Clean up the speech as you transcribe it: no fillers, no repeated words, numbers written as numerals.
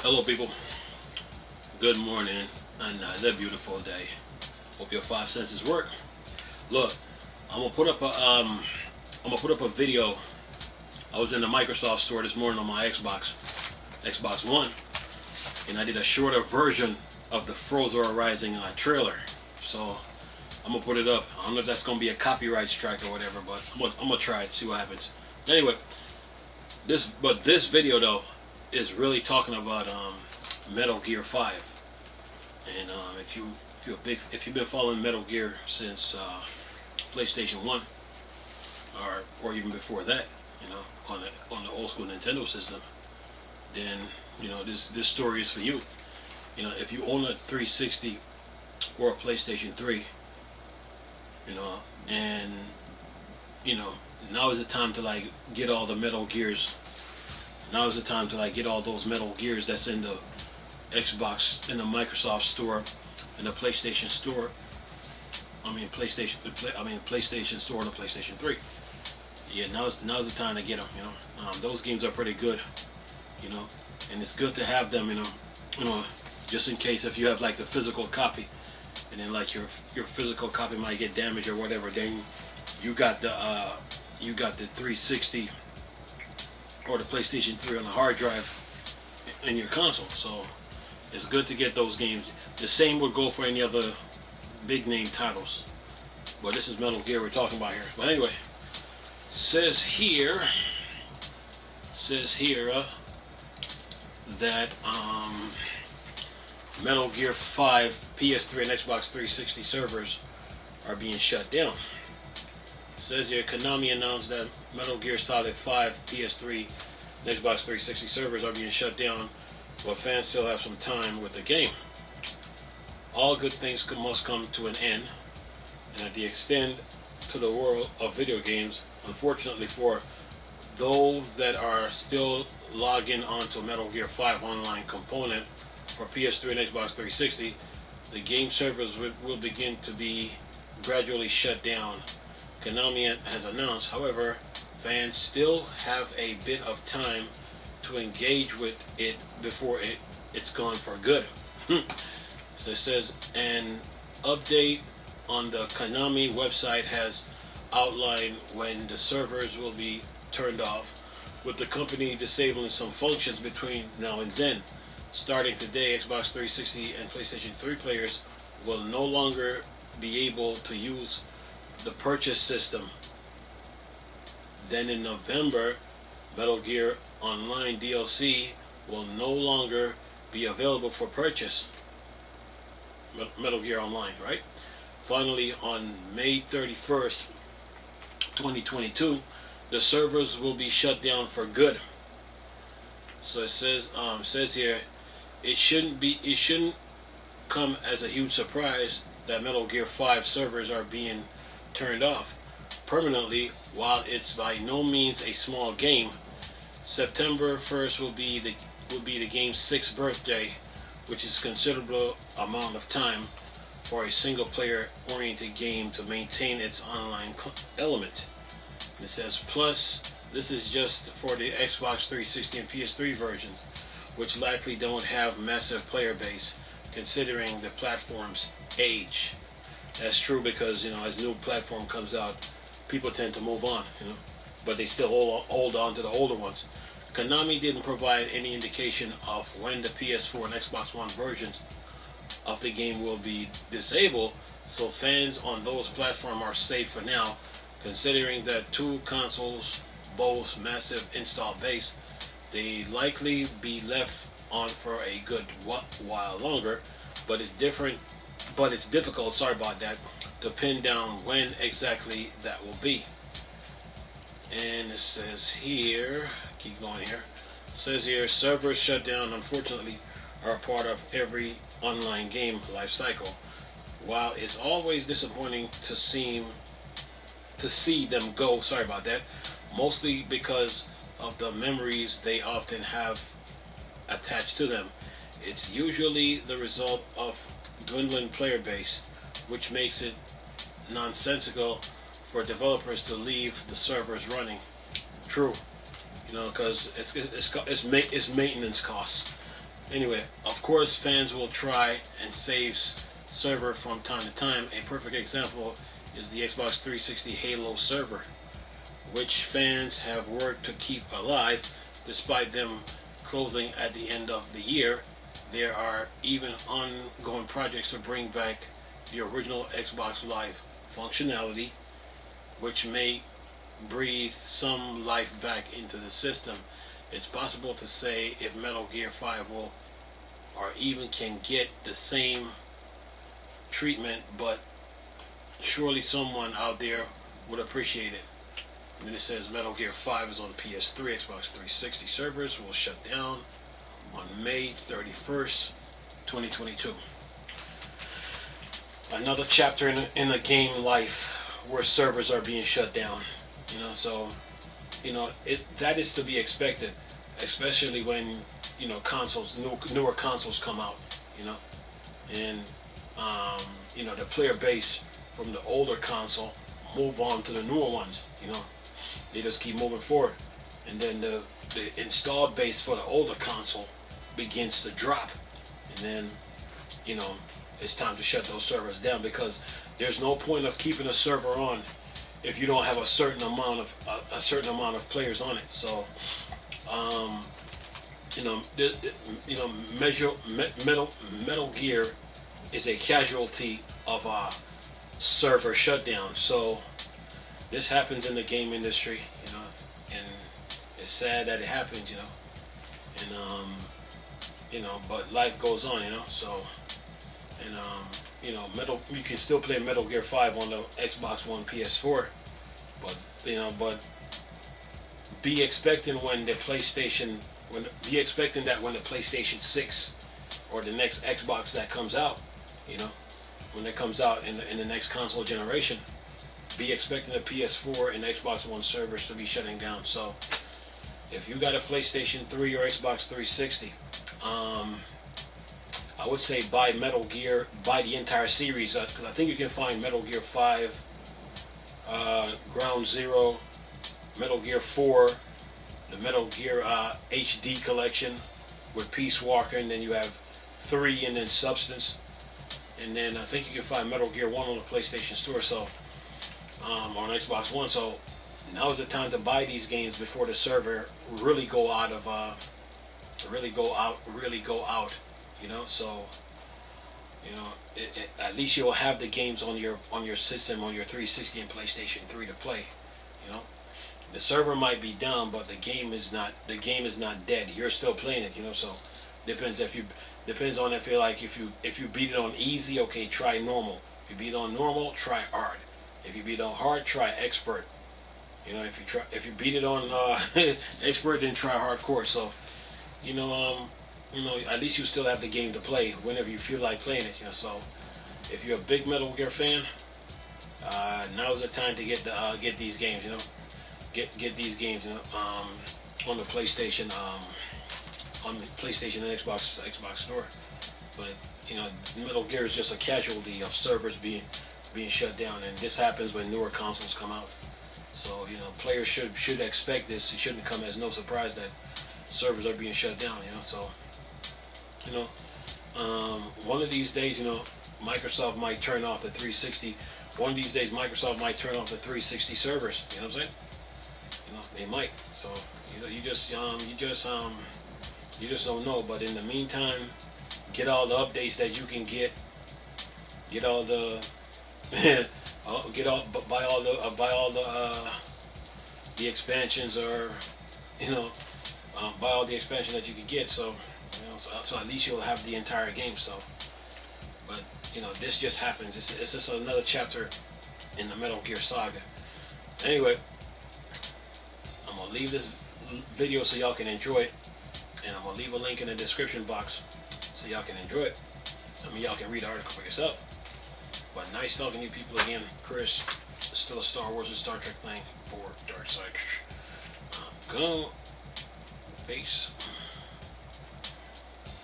Hello, people. Good morning and another beautiful day. Hope your five senses work. Look, I'm gonna put up a video. I was in the Microsoft store this morning on my Xbox One, and I did a shorter version of the Forza Horizon trailer. So I'm gonna put it up. I don't know if that's gonna be a copyright strike or whatever, but I'm gonna try it, see what happens. Anyway, this video though is really talking about Metal Gear 5. And if you've been following Metal Gear since PlayStation 1 or even before that, on the old school Nintendo system, then this story is for you. If you own a 360 or a PlayStation 3, and now is the time to get all the Metal Gears. Now is the time to get all those Metal Gears that's in the Xbox, in the Microsoft store, in the PlayStation store. PlayStation store and the PlayStation 3. Yeah, now's the time to get them. Those games are pretty good. And it's good to have them. Just in case if you have the physical copy, and then your physical copy might get damaged or whatever, then you got the 360 or the PlayStation 3 on the hard drive in your console. So it's good to get those games. The same would go for any other big name titles, but this is Metal Gear we're talking about here. But anyway, says here that Metal Gear 5 PS3 and Xbox 360 servers are being shut down. It says here Konami announced that Metal Gear Solid 5 PS3 and Xbox 360 servers are being shut down, but fans still have some time with the game. All good things must come to an end, and at the extent to the world of video games, unfortunately for those that are still logging onto Metal Gear 5 online component for PS3 and Xbox 360, the game servers will begin to be gradually shut down. Konami has announced, however, fans still have a bit of time to engage with it before it's gone for good. So it says an update on the Konami website has outlined when the servers will be turned off, with the company disabling some functions between now and then. Starting today, Xbox 360 and PlayStation 3 players will no longer be able to use the purchase system. Then in November, Metal Gear Online DLC will no longer be available for purchase. Metal Gear Online, right? Finally, on May 31st, 2022, the servers will be shut down for good. So it says here, it shouldn't come as a huge surprise that Metal Gear 5 servers are being turned off permanently. While it's by no means a small game, September 1st will be the game's 6th birthday, which is a considerable amount of time for a single player oriented game to maintain its online element. It says, plus this is just for the Xbox 360 and PS3 versions, which likely don't have massive player base considering the platform's age. That's true because as new platform comes out, people tend to move on, but they still hold on to the older ones. Konami didn't provide any indication of when the PS4 and Xbox One versions of the game will be disabled, so fans on those platforms are safe for now, considering that two consoles boast massive install base. They likely be left on for a good while longer, but it's difficult, sorry about that, to pin down when exactly that will be. And it says here, keep going here, it says here, servers shut down unfortunately are part of every online game life cycle. While it's always disappointing to see them go, sorry about that, mostly because of the memories they often have attached to them, it's usually the result of dwindling player base, which makes it nonsensical for developers to leave the servers running. True, because it's maintenance costs. Anyway, of course, fans will try and save server from time to time. A perfect example is the Xbox 360 Halo server, which fans have worked to keep alive despite them closing at the end of the year. There are even ongoing projects to bring back the original Xbox Live functionality, which may breathe some life back into the system. It's possible to say if Metal Gear 5 will or even can get the same treatment, but surely someone out there would appreciate it. And then it says Metal Gear 5 is on PS3, Xbox 360 servers will shut down on May 31st, 2022. Another chapter in the game life where servers are being shut down. So that is to be expected, especially when newer consoles come out. And the player base from the older console move on to the newer ones. They just keep moving forward, and then the installed base for the older console begins to drop, and then it's time to shut those servers down, because there's no point of keeping a server on if you don't have a certain amount of players on it. So Metal Gear is a casualty of a server shutdown. So this happens in the game industry, and it's sad that it happens, and but life goes on, So, and you can still play Metal Gear 5 on the Xbox One, PS4, but be expecting when the PlayStation when the PlayStation 6 or the next Xbox that comes out, when it comes out in the next console generation, be expecting the PS4 and Xbox One servers to be shutting down. So if you got a PlayStation 3 or Xbox 360, I would say buy Metal Gear, buy the entire series, because I think you can find Metal Gear 5, Ground Zero, Metal Gear 4, the Metal Gear HD collection with Peace Walker, and then you have 3 and then Substance, and then I think you can find Metal Gear 1 on the PlayStation Store, so on Xbox One. So now is the time to buy these games before the server really go out. So at least you'll have the games on your system, on your 360 and PlayStation 3 to play. The server might be down, but the game is not dead. You're still playing it. So depends on if you beat it on easy, okay, try normal. If you beat it on normal, try hard. If you beat it on hard, try expert. If you beat it on expert, then try hardcore. So at least you still have the game to play whenever you feel like playing it. So if you're a big Metal Gear fan, now's the time to get these games. Get these games. On the PlayStation, and Xbox Store. But Metal Gear is just a casualty of servers being shut down, and this happens when newer consoles come out. So players should expect this. It shouldn't come as no surprise that servers are being shut down. So one of these days, Microsoft might turn off the 360. One of these days, Microsoft might turn off the 360 servers. You know what I'm saying? They might. So you just don't know. But in the meantime, get all the updates that you can get. Get all the buy all the expansions, or buy all the expansion that you can get. So so at least you'll have the entire game. So, but this just happens. It's just another chapter in the Metal Gear saga. Anyway, I'm gonna leave this video so y'all can enjoy it, and I'm gonna leave a link in the description box so y'all can enjoy it. Y'all can read the article for yourself. But nice talking to you people again. Chris, still a Star Wars and Star Trek thing for Dark Side. Go. Peace.